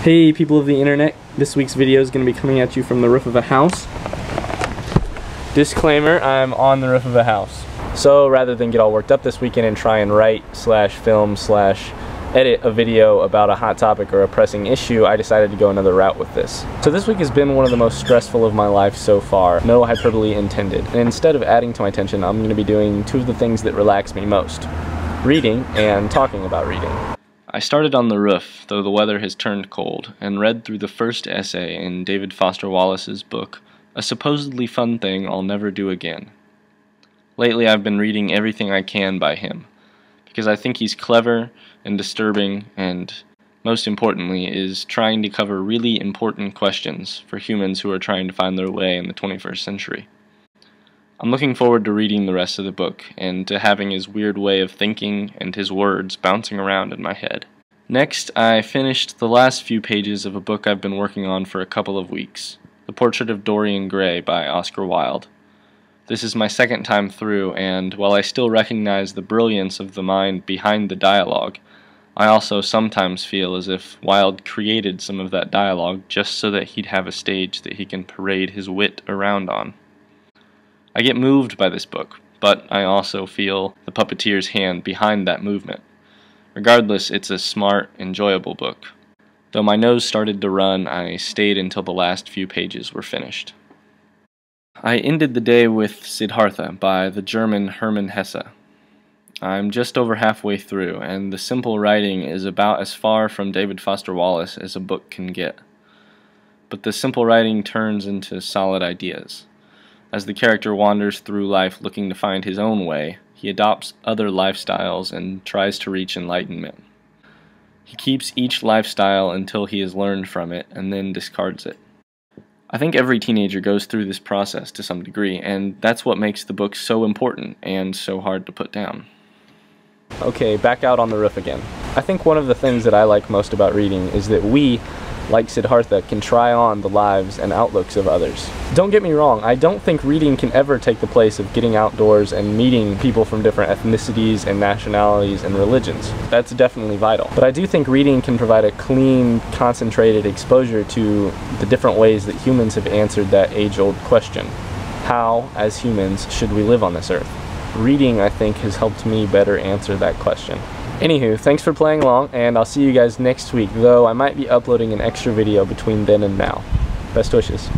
Hey people of the internet, this week's video is going to be coming at you from the roof of a house. Disclaimer, I'm on the roof of a house. So rather than get all worked up this weekend and try and write slash film slash edit a video about a hot topic or a pressing issue, I decided to go another route with this. So this week has been one of the most stressful of my life so far, no hyperbole intended. And instead of adding to my tension, I'm going to be doing two of the things that relax me most: reading and talking about reading. I started on the roof, though the weather has turned cold, and read through the first essay in David Foster Wallace's book, A Supposedly Fun Thing I'll Never Do Again. Lately I've been reading everything I can by him, because I think he's clever and disturbing and, most importantly, is trying to cover really important questions for humans who are trying to find their way in the 21st century. I'm looking forward to reading the rest of the book, and to having his weird way of thinking and his words bouncing around in my head. Next, I finished the last few pages of a book I've been working on for a couple of weeks, The Portrait of Dorian Gray by Oscar Wilde. This is my second time through, and while I still recognize the brilliance of the mind behind the dialogue, I also sometimes feel as if Wilde created some of that dialogue just so that he'd have a stage that he can parade his wit around on. I get moved by this book, but I also feel the puppeteer's hand behind that movement. Regardless, it's a smart, enjoyable book. Though my nose started to run, I stayed until the last few pages were finished. I ended the day with Siddhartha by the German Hermann Hesse. I'm just over halfway through, and the simple writing is about as far from David Foster Wallace as a book can get. But the simple writing turns into solid ideas. As the character wanders through life looking to find his own way, he adopts other lifestyles and tries to reach enlightenment. He keeps each lifestyle until he has learned from it, and then discards it. I think every teenager goes through this process to some degree, and that's what makes the book so important and so hard to put down. Okay, back out on the roof again. I think one of the things that I like most about reading is that we, like Siddhartha, can try on the lives and outlooks of others. Don't get me wrong, I don't think reading can ever take the place of getting outdoors and meeting people from different ethnicities and nationalities and religions. That's definitely vital. But I do think reading can provide a clean, concentrated exposure to the different ways that humans have answered that age-old question. How, as humans, should we live on this earth? Reading, I think, has helped me better answer that question. Anywho, thanks for playing along, and I'll see you guys next week, though I might be uploading an extra video between then and now. Best wishes.